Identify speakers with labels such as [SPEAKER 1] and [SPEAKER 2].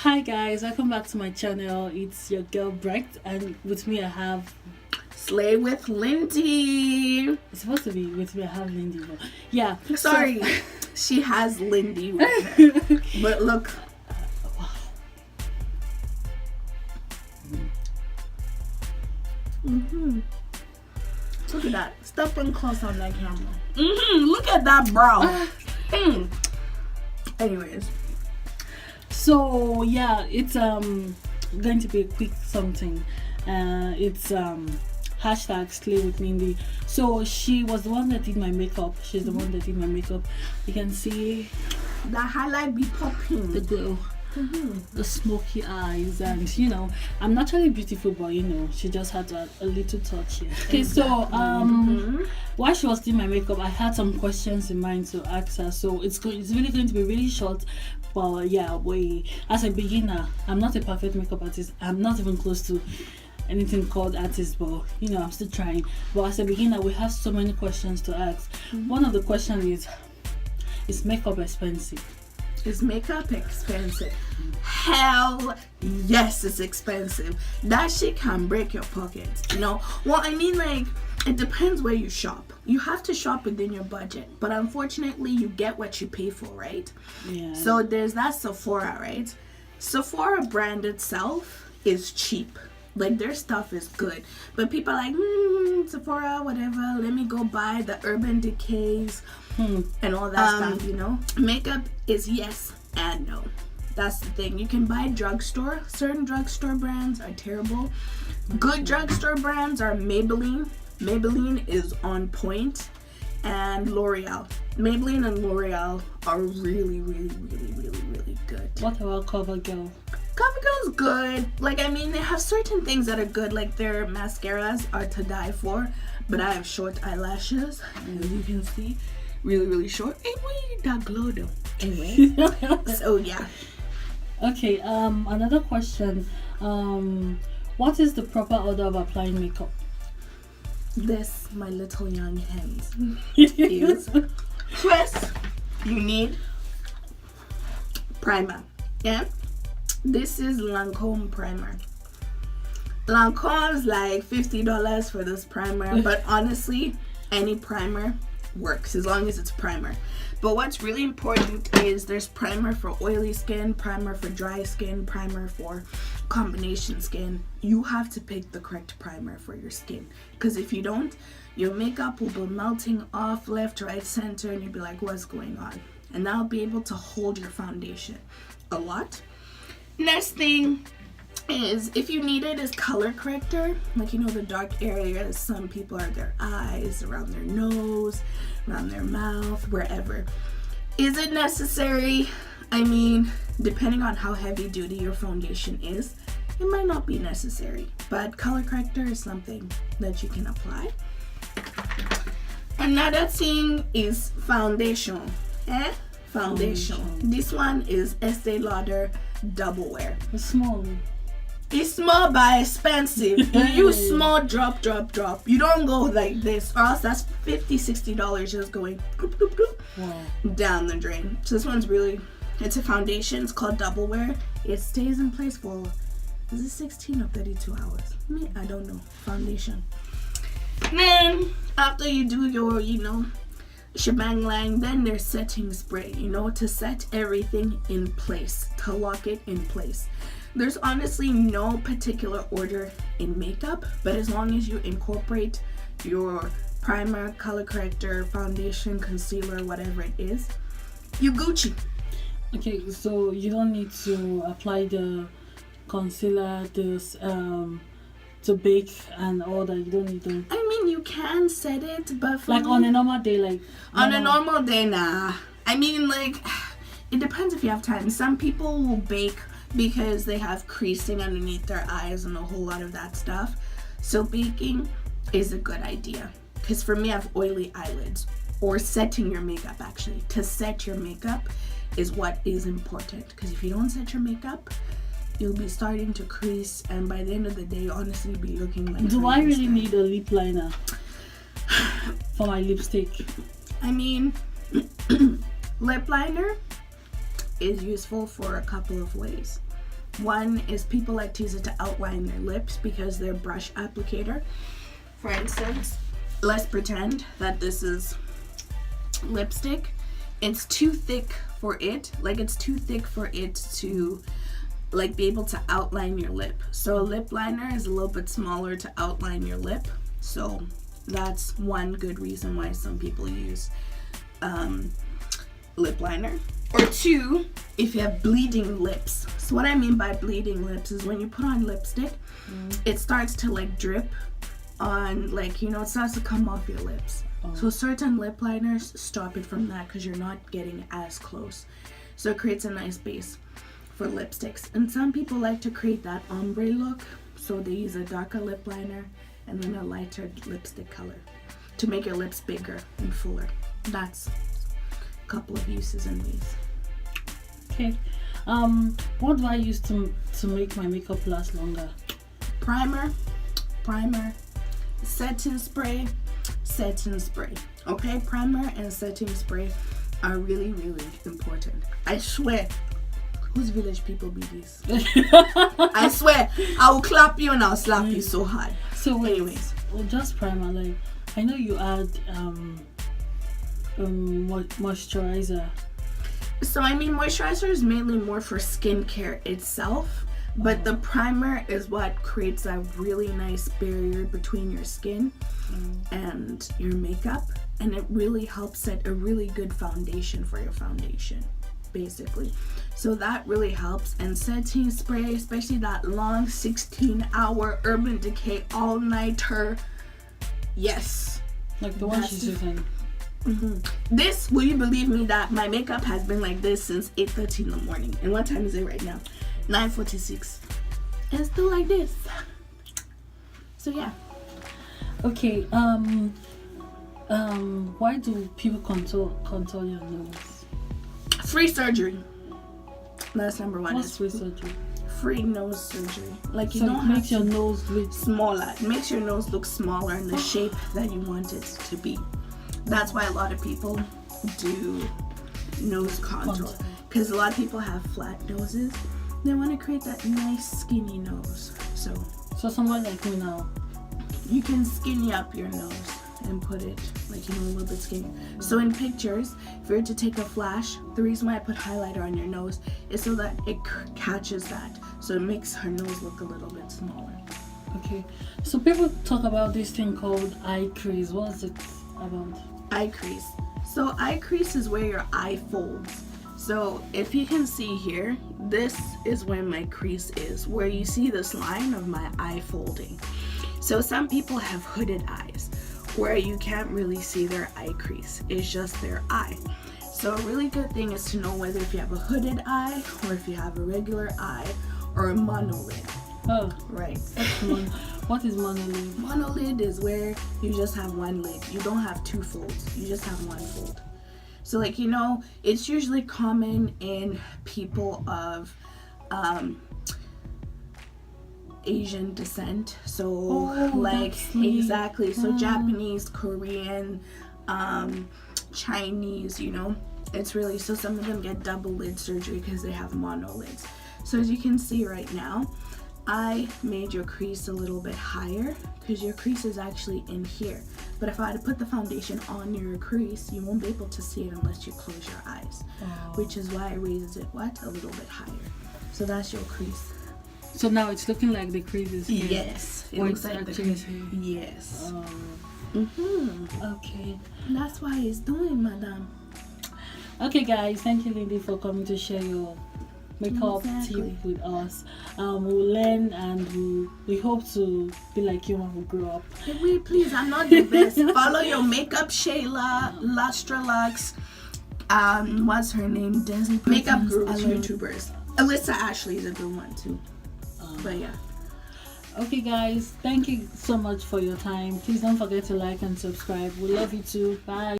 [SPEAKER 1] Hi guys, welcome back to my channel. It's your girl Brecht, and with me I have.
[SPEAKER 2] Slay with Lindy.
[SPEAKER 1] It's supposed to be with me. I have Lindy, but yeah.
[SPEAKER 2] Sorry, she has Lindy with her. But look.
[SPEAKER 1] Wow.
[SPEAKER 2] Look at that. Step in close on that camera. Look at that brow. Anyways.
[SPEAKER 1] So yeah, it's going to be a quick something. It's hashtag SlayWithLindi. So she was the one that did my makeup. She's the one that did my makeup. You can see
[SPEAKER 2] the highlight be popping.
[SPEAKER 1] the glow. The smoky eyes, and I'm naturally beautiful, but she just had a little touch here. Okay, so while she was doing my makeup, I had some questions in mind to ask her. So it's really going to be really short. But yeah, as a beginner, I'm not a perfect makeup artist. I'm not even close to anything called artist, but I'm still trying. But as a beginner, we have so many questions to ask. One of the questions is makeup expensive?
[SPEAKER 2] Is makeup expensive? Hell yes, it's expensive. That shit can break your pocket. Well, I mean, like, it depends where you shop. You have to shop within your budget, but unfortunately you get what you pay for, right?
[SPEAKER 1] Yeah.
[SPEAKER 2] So there's that Sephora, right? Sephora brand itself is cheap. Like, their stuff is good, but people are like, Sephora, whatever, let me go buy the Urban Decays and all that stuff, Makeup is yes and no. That's the thing. You can buy drugstore. Certain drugstore brands are terrible. Good drugstore brands are Maybelline. Maybelline is on point. And L'Oreal. Maybelline and L'Oreal are really, really, really, really, really good.
[SPEAKER 1] What about CoverGirl?
[SPEAKER 2] CoverGirl's good. Like, I mean, they have certain things that are good. Like, their mascaras are to die for. But I have short eyelashes, as you can see. Really, really short. Hey, why that glow though? Anyway. So, yeah.
[SPEAKER 1] Okay, another question. What is the proper order of applying makeup?
[SPEAKER 2] This, my little young hands, is first you need primer. Yeah, this is Lancome primer. Lancome's like $50 for this primer, but honestly, any primer works as long as it's primer. But what's really important is there's primer for oily skin, primer for dry skin, primer for combination skin. You have to pick the correct primer for your skin, because if you don't, your makeup will be melting off left, right, center, and you'll be like, what's going on? And that'll be able to hold your foundation a lot. Next thing is, if you need it, is color corrector. Like, the dark areas some people are their eyes, around their nose, around their mouth, wherever. Is it necessary? I mean, depending on how heavy duty your foundation is, it might not be necessary, but color corrector is something that you can apply. Another thing is foundation. Foundation. This one is Estee Lauder Double Wear.
[SPEAKER 1] It's small.
[SPEAKER 2] It's small but expensive. You use small drop. You don't go like this, or else that's $50-$60 just going down the drain. So this one's it's a foundation. It's called Double Wear. It stays in place for, is it 16 or 32 hours? I don't know. Foundation. Then after you do your, shebang lang, then there's setting spray, to set everything in place, to lock it in place. There's honestly no particular order in makeup, but as long as you incorporate your primer, color corrector, foundation, concealer, whatever it is, you Gucci.
[SPEAKER 1] Okay, so you don't need to apply the concealer, to bake and all that. You don't need to.
[SPEAKER 2] I mean, you can set it, but
[SPEAKER 1] like on a normal day,
[SPEAKER 2] on a normal day, nah. I mean, like, it depends if you have time. Some people will bake because they have creasing underneath their eyes and a whole lot of that stuff. So baking is a good idea. Because for me, I have oily eyelids. Or setting your makeup, actually. To set your makeup is what is important. Because if you don't set your makeup, you'll be starting to crease. And by the end of the day, honestly, be looking like...
[SPEAKER 1] Do I really need a lip liner for my lipstick?
[SPEAKER 2] I mean, lip liner is useful for a couple of ways. One is people like to use it to outline their lips because they're brush applicator. For instance, let's pretend that this is lipstick. It's too thick for it. Like, it's too thick for it to like be able to outline your lip. So a lip liner is a little bit smaller to outline your lip. So that's one good reason why some people use lip liner. Or two, if you have bleeding lips. So what I mean by bleeding lips is when you put on lipstick, it starts to like drip on, like, you know, it starts to come off your lips. So certain lip liners stop it from that because you're not getting as close. So it creates a nice base for lipsticks. And some people like to create that ombre look. So they use a darker lip liner and then a lighter lipstick color to make your lips bigger and fuller. That's a couple of uses and ways.
[SPEAKER 1] Okay. What do I use to make my makeup last longer?
[SPEAKER 2] Primer, setting spray. Okay, primer and setting spray are really, really important. I swear. Whose village people be this? I swear, I will clap you and I'll slap you so hard.
[SPEAKER 1] So
[SPEAKER 2] anyways,
[SPEAKER 1] well, just primer. Like, I know you add moisturizer.
[SPEAKER 2] So I mean, moisturizer is mainly more for skincare itself, but the primer is what creates a really nice barrier between your skin and your makeup, and it really helps set a really good foundation for your foundation, basically. So that really helps. And setting spray, especially that long 16-hour Urban Decay all-nighter, yes,
[SPEAKER 1] like the one she's using.
[SPEAKER 2] This, will you believe me that my makeup has been like this since 8:30 in the morning, and what time is it right now? 9:46, and it's still like this. So yeah.
[SPEAKER 1] Okay. Why do people contour your nose?
[SPEAKER 2] Free surgery. That's number one.
[SPEAKER 1] What's free surgery?
[SPEAKER 2] Free nose surgery. Like, you
[SPEAKER 1] So
[SPEAKER 2] don't
[SPEAKER 1] it
[SPEAKER 2] have
[SPEAKER 1] makes your nose look
[SPEAKER 2] smaller. It makes your nose look smaller in the shape that you want it to be. That's why a lot of people do nose contour, because a lot of people have flat noses. They want to create that nice skinny nose. So
[SPEAKER 1] someone like me now,
[SPEAKER 2] you can skinny up your nose and put it, like, you know, a little bit skinny. So in pictures, if you were to take a flash, the reason why I put highlighter on your nose is so that it catches that. So it makes her nose look a little bit smaller.
[SPEAKER 1] Okay. So people talk about this thing called eye crease. What is it about?
[SPEAKER 2] Eye crease. So eye crease is where your eye folds. So if you can see here, this is where my crease is, where you see this line of my eye folding. So some people have hooded eyes, where you can't really see their eye crease. It's just their eye. So a really good thing is to know whether if you have a hooded eye or if you have a regular eye or a monolid.
[SPEAKER 1] Oh,
[SPEAKER 2] right.
[SPEAKER 1] What is monolid?
[SPEAKER 2] Monolid is where you just have one lid. You don't have two folds. You just have one fold. So, like, you know, it's usually common in people of Asian descent. So, exactly. So Japanese, Korean, Chinese, you know, it's really, so some of them get double lid surgery because they have monolids. So as you can see right now, I made your crease a little bit higher because your crease is actually in here. But if I had to put the foundation on your crease, you won't be able to see it unless you close your eyes, which is why I raised it, a little bit higher. So that's your crease.
[SPEAKER 1] So now it's looking like the crease is here.
[SPEAKER 2] Yes, it looks like the crease. Yes.
[SPEAKER 1] Okay.
[SPEAKER 2] That's why it's doing, madam.
[SPEAKER 1] Okay, guys, thank you, Lindy, for coming to share your makeup tip with us. We'll learn and we hope to be like you when we grow up.
[SPEAKER 2] Wait, please, I'm not the best. Follow your makeup Shayla, Lustralux, what's her name? Makeup gurus, YouTubers. Alyssa Ashley is a good one too. But yeah.
[SPEAKER 1] Okay, guys, thank you so much for your time. Please don't forget to like and subscribe. We love you too. Bye.